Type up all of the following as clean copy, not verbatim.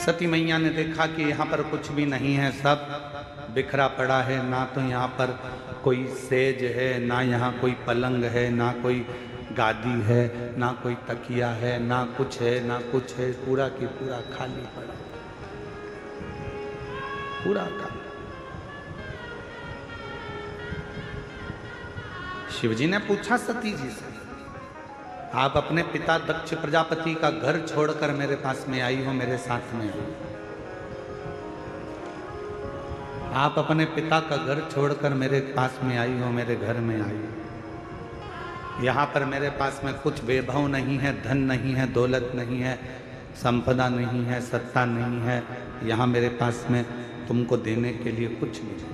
सती मैया ने देखा कि यहाँ पर कुछ भी नहीं है, सब बिखरा पड़ा है, ना तो यहाँ पर कोई सेज है, ना यहाँ कोई पलंग है, ना कोई गादी है, ना कोई तकिया है, ना कुछ है, ना कुछ है, पूरा की पूरा खाली पड़ा, पूरा खाली। शिवजी ने पूछा सती जी से, आप अपने पिता दक्ष प्रजापति का घर छोड़कर मेरे पास में आई हो, मेरे साथ में आई। आप अपने पिता का घर छोड़कर मेरे पास में आई हो, मेरे घर में आई हो। यहाँ पर मेरे पास में कुछ वैभव नहीं है, धन नहीं है, दौलत नहीं है, संपदा नहीं है, सत्ता नहीं है। यहाँ मेरे पास में तुमको देने के लिए कुछ नहीं।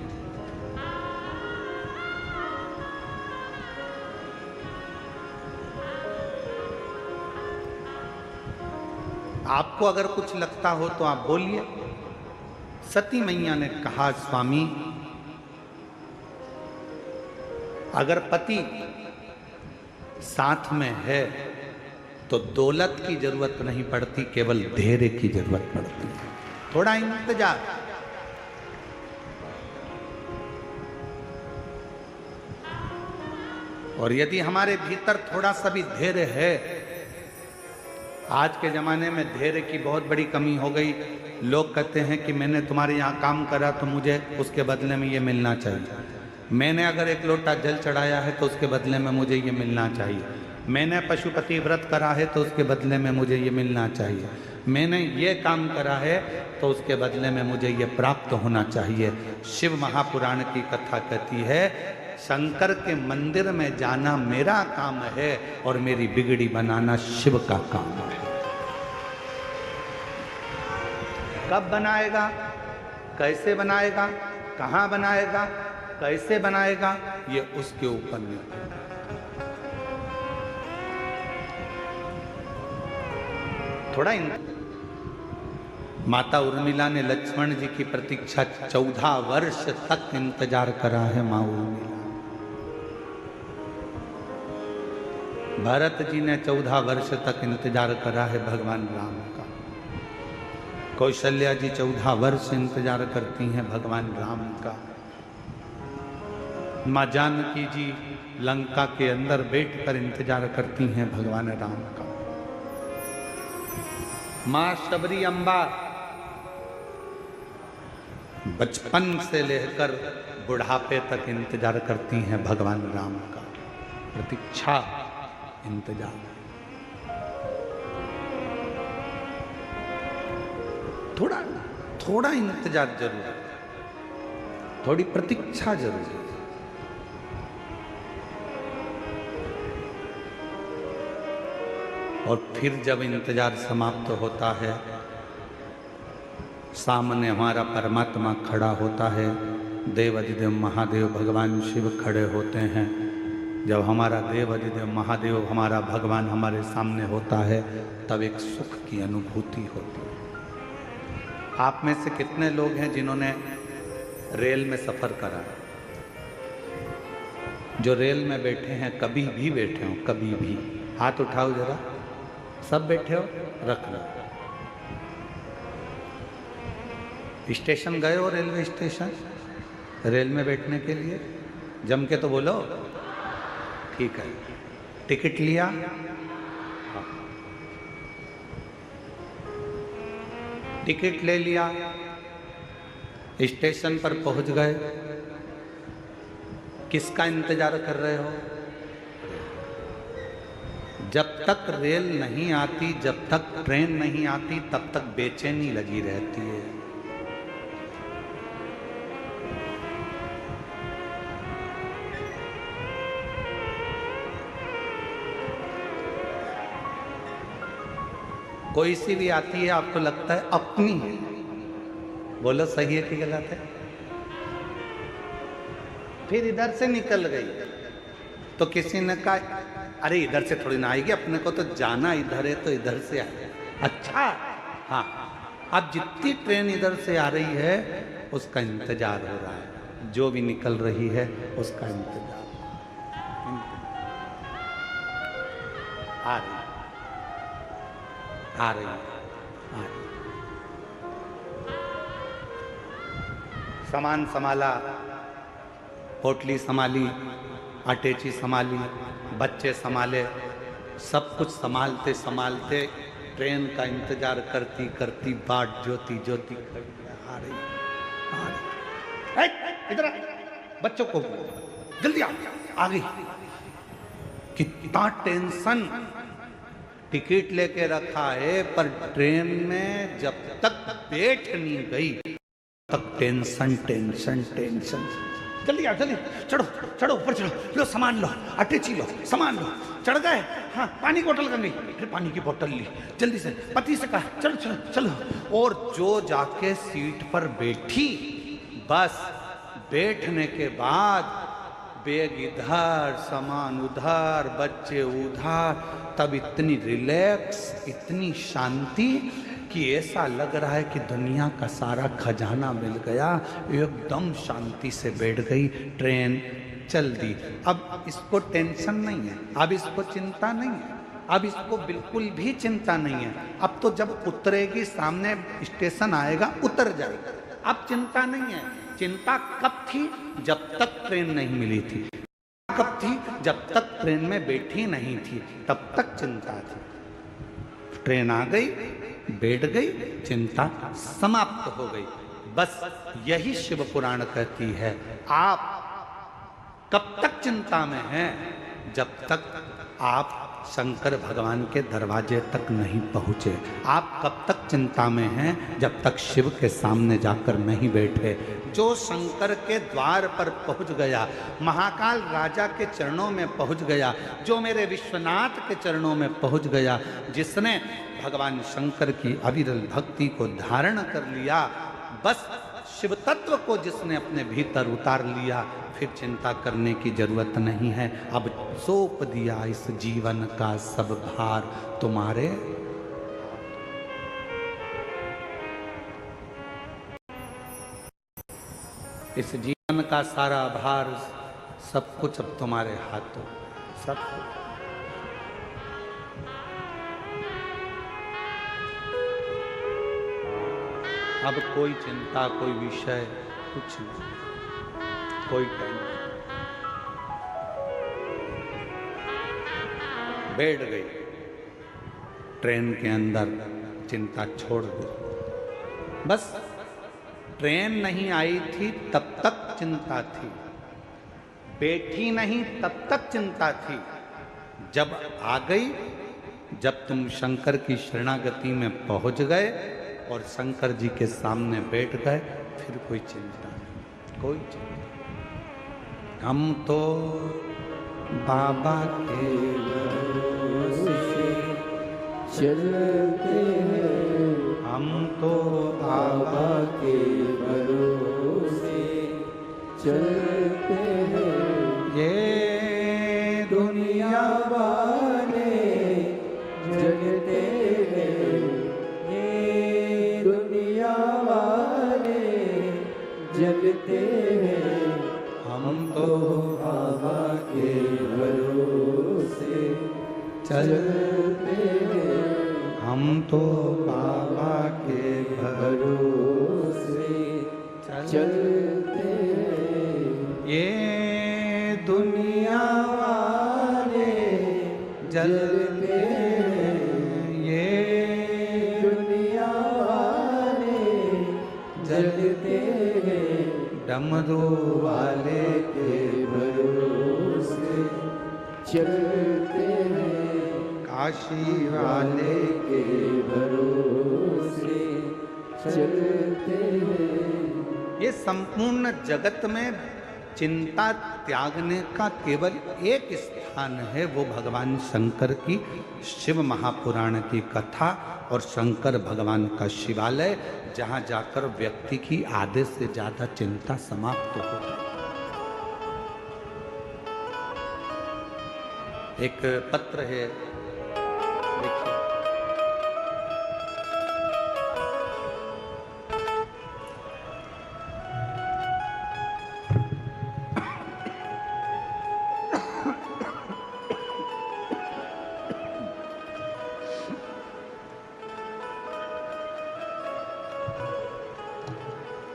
आपको अगर कुछ लगता हो तो आप बोलिए। सती मैया ने कहा, स्वामी, अगर पति साथ में है तो दौलत की जरूरत नहीं पड़ती, केवल धैर्य की जरूरत पड़ती है, थोड़ा इंतजार। और यदि हमारे भीतर थोड़ा सा भी धैर्य है, आज के ज़माने में धैर्य की बहुत बड़ी कमी हो गई। लोग कहते हैं कि मैंने तुम्हारे यहाँ काम करा तो मुझे उसके बदले में ये मिलना चाहिए। मैंने अगर एक लोटा जल चढ़ाया है तो उसके बदले में मुझे ये मिलना चाहिए। मैंने पशुपति व्रत करा है तो उसके बदले में मुझे ये मिलना चाहिए। मैंने ये काम करा है तो उसके बदले में मुझे ये प्राप्त होना चाहिए। शिव महापुराण की कथा कहती है, शंकर के मंदिर में जाना मेरा काम है और मेरी बिगड़ी बनाना शिव का काम है। कब बनाएगा, कैसे बनाएगा, कहाँ बनाएगा, कैसे बनाएगा, ये उसके ऊपर निर्भर है। थोड़ा माता उर्मिला ने लक्ष्मण जी की प्रतीक्षा 14 वर्ष तक इंतजार करा है। माँ उर्मिला, भरत जी ने 14 वर्ष तक इंतजार करा है भगवान राम का। कौशल्या जी 14 वर्ष इंतजार करती हैं भगवान राम का। माँ जानकी जी लंका के अंदर बैठकर इंतजार करती हैं भगवान राम का। माँ शबरी अम्बा बचपन से लेकर बुढ़ापे तक इंतजार करती हैं भगवान राम का। प्रतीक्षा, इंतजार। थोड़ा इंतजार जरूर है, थोड़ी प्रतीक्षा जरूर है। और फिर जब इंतजार समाप्त होता है, सामने हमारा परमात्मा खड़ा होता है। देव अधिदेव महादेव भगवान शिव खड़े होते हैं। जब हमारा देव अधिदेव महादेव, हमारा भगवान हमारे सामने होता है, तब एक सुख की अनुभूति होती है। आप में से कितने लोग हैं जिन्होंने रेल में सफ़र करा? जो रेल में बैठे हैं, कभी भी बैठे हो, कभी भी, हाथ उठाओ जरा। सब बैठे हो? रख लो। स्टेशन गए हो? रेलवे स्टेशन, रेल में बैठने के लिए जम के तो बोलो। ठीक है, टिकट लिया? हाँ। टिकट ले लिया, स्टेशन पर पहुंच गए, किसका इंतजार कर रहे हो? जब तक रेल नहीं आती, जब तक ट्रेन नहीं आती, तब तक बेचैनी लगी रहती है। कोई सी भी आती है, आपको लगता है अपनी है। बोलो सही है कि गलत है? फिर इधर से निकल गई तो किसी ने कहा, अरे इधर से थोड़ी ना आएगी, अपने को तो जाना इधर है, तो इधर से आए। अच्छा, हाँ, अब जितनी ट्रेन इधर से आ रही है उसका इंतजार हो रहा है, जो भी निकल रही है उसका इंतजार आ रही, आ रही, आ रही। सामान संभाला, पोटली संभाली, अटैची संभाली, बच्चे संभाले, सब कुछ संभालते संभालते ट्रेन का इंतजार करती करती बाट जोती जोती आ रही। इधर आ, बच्चों को जल्दी आ गई। कितना टेंशन, टिकट लेके रखा है पर ट्रेन में जब तक बैठ नहीं गई तक टेंशन टेंशन टेंशन। जल्दी आओ, जल्दी चढ़ो चढ़ो, ऊपर चढ़ो, लो सामान लो, अटैची लो, सामान लो। चढ़ गए, हाँ पानी की बोतल कर ली, फिर पानी की बोतल ली, जल्दी से पति से कहा चलो चलो चलो। और जो जाके सीट पर बैठी, बस बैठने के बाद बैग इधर, सामान उधर, बच्चे उधर, तब इतनी रिलैक्स, इतनी शांति कि ऐसा लग रहा है कि दुनिया का सारा खजाना मिल गया। एकदम शांति से बैठ गई, ट्रेन चल दी। अब इसको टेंशन नहीं है, अब इसको चिंता नहीं है, अब इसको बिल्कुल भी चिंता नहीं है। अब तो जब उतरेगी, सामने स्टेशन आएगा, उतर जाएगी, अब चिंता नहीं है। चिंता कब थी? जब तक ट्रेन नहीं मिली थी। कब थी? जब तक ट्रेन में बैठी नहीं थी, तब तक चिंता थी। ट्रेन आ गई, बैठ गई, चिंता समाप्त हो गई। बस यही शिव पुराण कहती है। आप कब तक चिंता में हैं? जब तक आप शंकर भगवान के दरवाजे तक नहीं पहुंचे। आप कब तक चिंता में हैं? जब तक शिव के सामने जाकर नहीं बैठे। जो शंकर के द्वार पर पहुंच गया, महाकाल राजा के चरणों में पहुंच गया, जो मेरे विश्वनाथ के चरणों में पहुंच गया, जिसने भगवान शंकर की अविरल भक्ति को धारण कर लिया, बस शिव तत्व को जिसने अपने भीतर उतार लिया, फिर चिंता करने की जरूरत नहीं है। अब सौंप दिया इस जीवन का सब भार तुम्हारे। इस जीवन का सारा भार, सब कुछ अब तुम्हारे हाथों, सब कुछ। अब कोई चिंता, कोई विषय, कुछ नहीं, कोई टेंशन। बैठ गई ट्रेन के अंदर, चिंता छोड़ दी। बस ट्रेन नहीं आई थी तब तक चिंता थी, बैठी नहीं तब तक चिंता थी। जब आ गई, जब तुम शंकर की शरणागति में पहुंच गए और शंकर जी के सामने बैठ गए, फिर कोई चिंता नहीं, कोई चिंता। हम तो बाबा के भरोसे चलते हैं, हम तो बाबा के भरोसे चलते हैं। ये दुनिया वाले जगते हैं, ये दुनिया वाले जगते हैं। हम तो बाबा के भरोसे चलते हैं, हम तो बाबा के भरोसे चलते हैं। ये दुनिया वाले जलते हैं, ये दुनिया वाले जलते हैं। डमरू वाले के भरोसे चलते हैं, काशी वाले के भरोसे चलते हैं। ये संपूर्ण जगत में चिंता त्यागने का केवल एक स्थान है, वो भगवान शंकर की शिव महापुराण की कथा और शंकर भगवान का शिवालय, जहाँ जाकर व्यक्ति की आधे से ज्यादा चिंता समाप्त हो जाए। एक पत्र है, देखिए,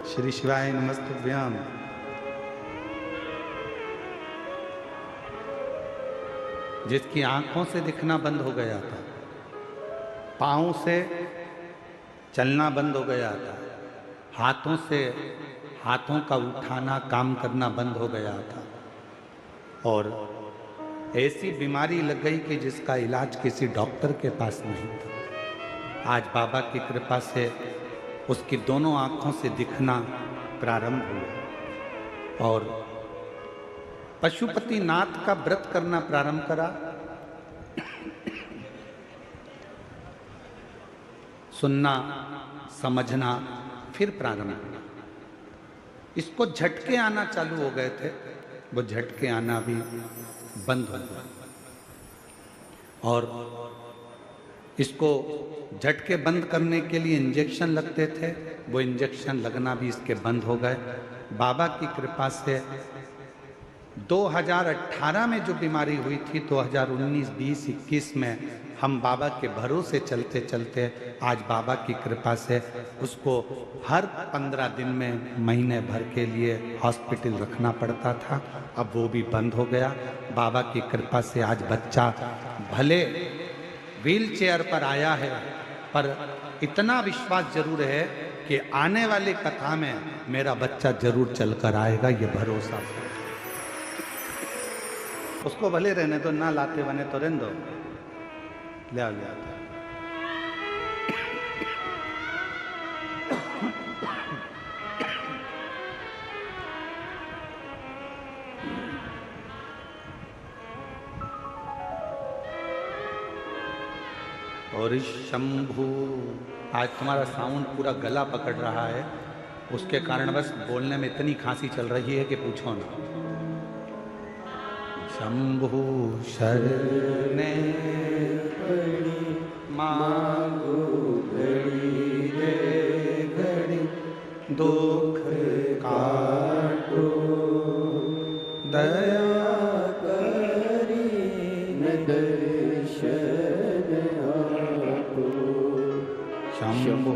श्री शिवाय नमस्तुभ्याम। जिसकी आंखों से दिखना बंद हो गया था, पाँव से चलना बंद हो गया था, हाथों से हाथों का उठाना काम करना बंद हो गया था, और ऐसी बीमारी लग गई कि जिसका इलाज किसी डॉक्टर के पास नहीं था। आज बाबा की कृपा से उसकी दोनों आंखों से दिखना प्रारंभ हुआ और पशुपति नाथ का व्रत करना प्रारंभ करा। सुनना समझना फिर प्रारंभ हुआ। इसको झटके आना चालू हो गए थे, वो झटके आना भी बंद हो गया और इसको झटके बंद करने के लिए इंजेक्शन लगते थे, वो इंजेक्शन लगना भी इसके बंद हो गए। बाबा की कृपा से 2018 में जो बीमारी हुई थी, 2019, 20, 21 में हम बाबा के भरोसे चलते चलते आज बाबा की कृपा से उसको हर 15 दिन में महीने भर के लिए हॉस्पिटल रखना पड़ता था। अब वो भी बंद हो गया। बाबा की कृपा से आज बच्चा भले व्हील चेयर पर आया है, पर इतना विश्वास जरूर है कि आने वाली कथा में मेरा बच्चा जरूर चलकर आएगा, ये भरोसा। उसको भले रहने तो ना लाते बने तो रहने दो, ले आओ ले आओ। और शंभु, आज तुम्हारा साउंड पूरा गला पकड़ रहा है, उसके कारण बस बोलने में इतनी खांसी चल रही है कि पूछो ना। शंभु शरणे पड़ी मांगो घड़ी रे घड़ी, दुख काटो दया करी न दर्शन आपो। शंभु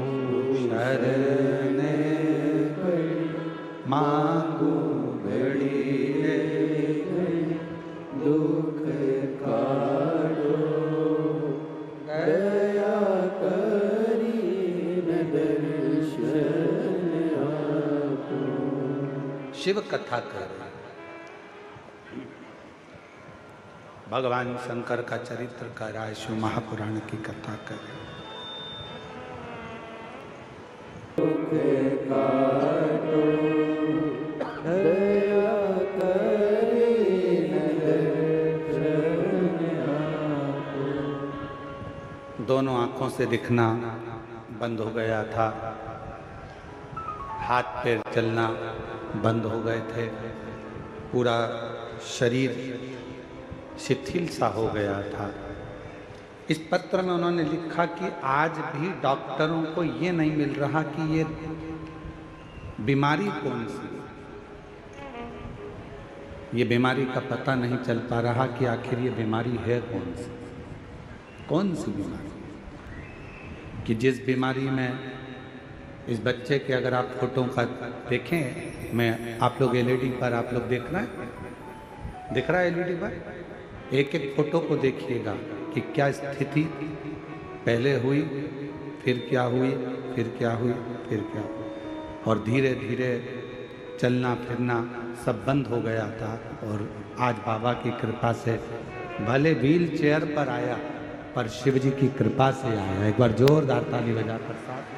शरणे पड़ी मांगो घड़ी रे दुख काटो दया करी न दर्शन आपो। शिव कथा कर भगवान शंकर का चरित्र कर रहा है, शिव महापुराण की कथा कर। दुख काटो दया दोनों आंखों से दिखना बंद हो गया था, हाथ पैर चलना बंद हो गए थे, पूरा शरीर शिथिल सा हो गया था। इस पत्र में उन्होंने लिखा कि आज भी डॉक्टरों को ये नहीं मिल रहा कि ये बीमारी कौन सी, ये बीमारी का पता नहीं चल पा रहा कि आखिर ये बीमारी है कौन सी बीमारी, कि जिस बीमारी में इस बच्चे के अगर आप फोटो का देखें, मैं आप लोग एलईडी पर आप लोग देख रहे हैं, दिख रहा है एलईडी पर, एक एक फोटो को देखिएगा कि क्या स्थिति पहले हुई, फिर क्या हुई, फिर क्या हुई, फिर क्या हुई, और धीरे धीरे चलना फिरना सब बंद हो गया था। और आज बाबा की कृपा से भले व्हील चेयर पर आया, पर शिव जी की कृपा से आया। एक बार जोरदार ताली बजाकर साथ।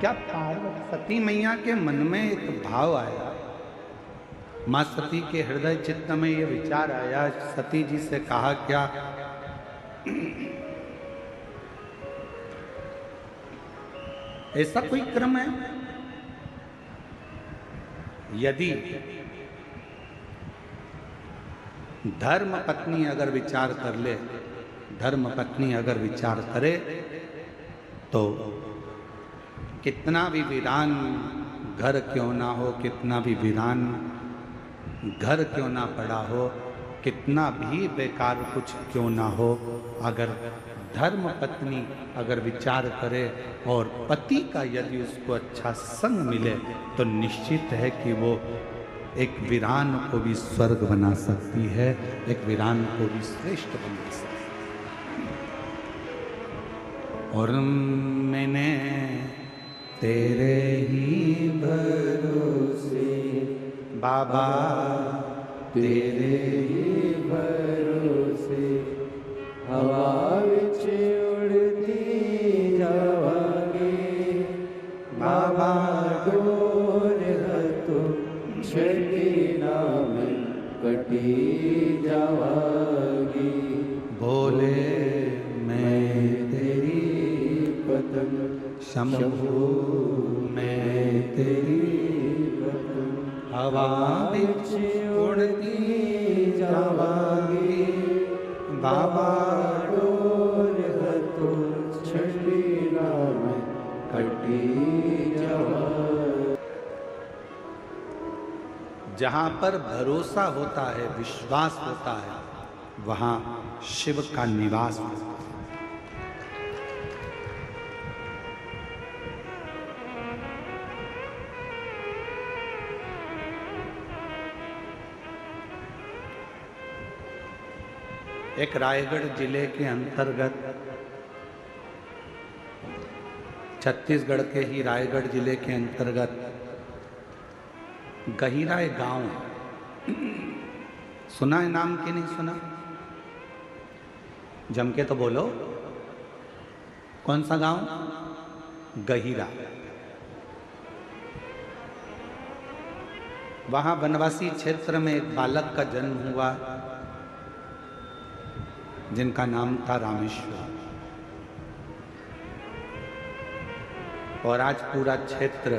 क्या पार्वती सती मैया के मन में एक भाव आया, मां सती के हृदय चित्त में ये विचार आया, सती जी से कहा क्या, ऐसा कोई क्रम है, यदि धर्म पत्नी अगर विचार कर ले, धर्म पत्नी अगर विचार करे तो कितना भी वीरान घर क्यों ना हो, कितना भी वीरान घर क्यों ना पड़ा हो, कितना भी बेकार कुछ क्यों ना हो, अगर धर्म पत्नी अगर विचार करे और पति का यदि उसको अच्छा संग मिले तो निश्चित है कि वो एक वीरान को भी स्वर्ग बना सकती है, एक वीरान को भी श्रेष्ठ बना सकती है। और मैंने तेरे ही भरोसे बाबा, तेरे ही भरोसे हवा विच उड़ती जावांगे बाबा, डोर तो छड़ी नाम कटी जावांगी। बोले मैं तेरी पतंग शंभू, मैं तेरी पतंग हवा विच उड़ती जावांगी बाबा, डोर तो छड़ी नाम कटी जावांगी। जहाँ पर भरोसा होता है, विश्वास होता है, वहाँ शिव का निवास होता है। एक रायगढ़ जिले के अंतर्गत, छत्तीसगढ़ के ही रायगढ़ जिले के अंतर्गत गहिरा एक गांव है। सुना है नाम कि नहीं सुना? जम के तो बोलो, कौन सा गांव? गहिरा। वहां वनवासी क्षेत्र में एक बालक का जन्म हुआ जिनका नाम था रामेश्वर। और आज पूरा क्षेत्र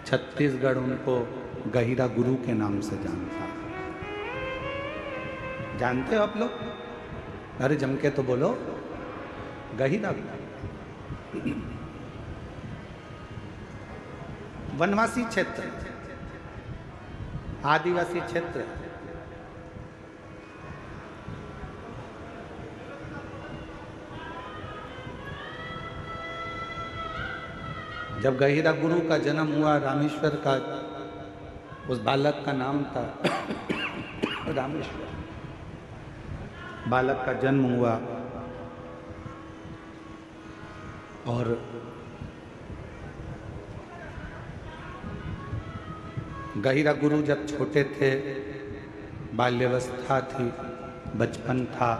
छत्तीसगढ़ उनको गहिरा गुरु के नाम से जानता है। जानते हो आप लोग? अरे जम के तो बोलो, गहिरा गुरु। वनवासी क्षेत्र, आदिवासी क्षेत्र। जब गहिरा गुरु का जन्म हुआ, रामेश्वर का, उस बालक का नाम था रामेश्वर। बालक का जन्म हुआ और गहिरा गुरु जब छोटे थे, बाल्यावस्था थी, बचपन था,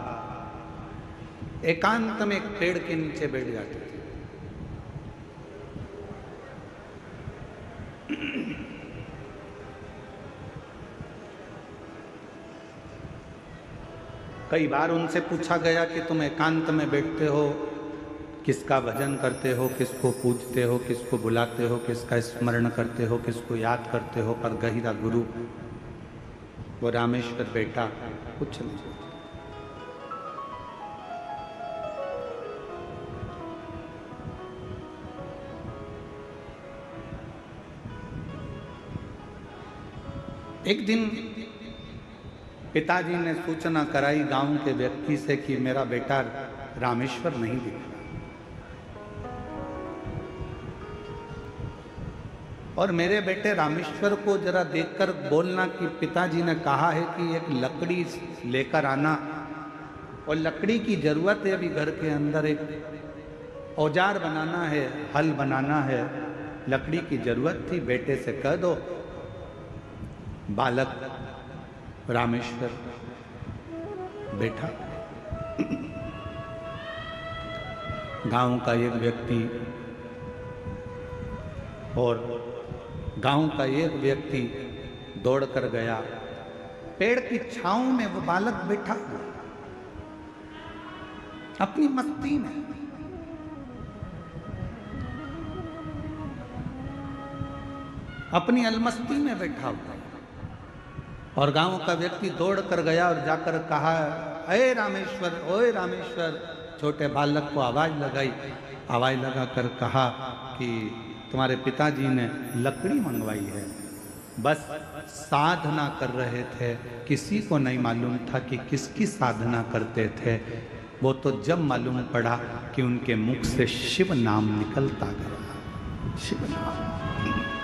एकांत में एक पेड़ के नीचे बैठ जाते थे। कई बार उनसे पूछा गया कि तुम एकांत में बैठते हो, किसका भजन करते हो, किसको पूजते हो, किसको बुलाते हो, किसका स्मरण करते हो, किसको याद करते हो? पर गहिरा गुरु, वो रामेश्वर बेटा, कुछ नहीं। एक दिन पिताजी ने सूचना कराई गांव के व्यक्ति से कि मेरा बेटा रामेश्वर नहीं दिख रहा। और मेरे बेटे रामेश्वर को जरा देखकर बोलना कि पिताजी ने कहा है कि एक लकड़ी लेकर आना, और लकड़ी की जरूरत है, अभी घर के अंदर एक औजार बनाना है, हल बनाना है, लकड़ी की जरूरत थी, बेटे से कह दो। बालक रामेश्वर बैठा। गांव का एक व्यक्ति और गांव का एक व्यक्ति दौड़ कर गया। पेड़ की छांव में वो बालक बैठा हुआ अपनी मस्ती में। अपनी अलमस्ती में बैठा हुआ। और गांव का व्यक्ति दौड़ कर गया और जाकर कहा, अरे रामेश्वर, ओए रामेश्वर। छोटे बालक को आवाज लगाई, आवाज लगाकर कहा कि तुम्हारे पिताजी ने लकड़ी मंगवाई है। बस साधना कर रहे थे, किसी को नहीं मालूम था कि किसकी साधना करते थे। वो तो जब मालूम पड़ा कि उनके मुख से शिव नाम निकलता गया, शिव नाम।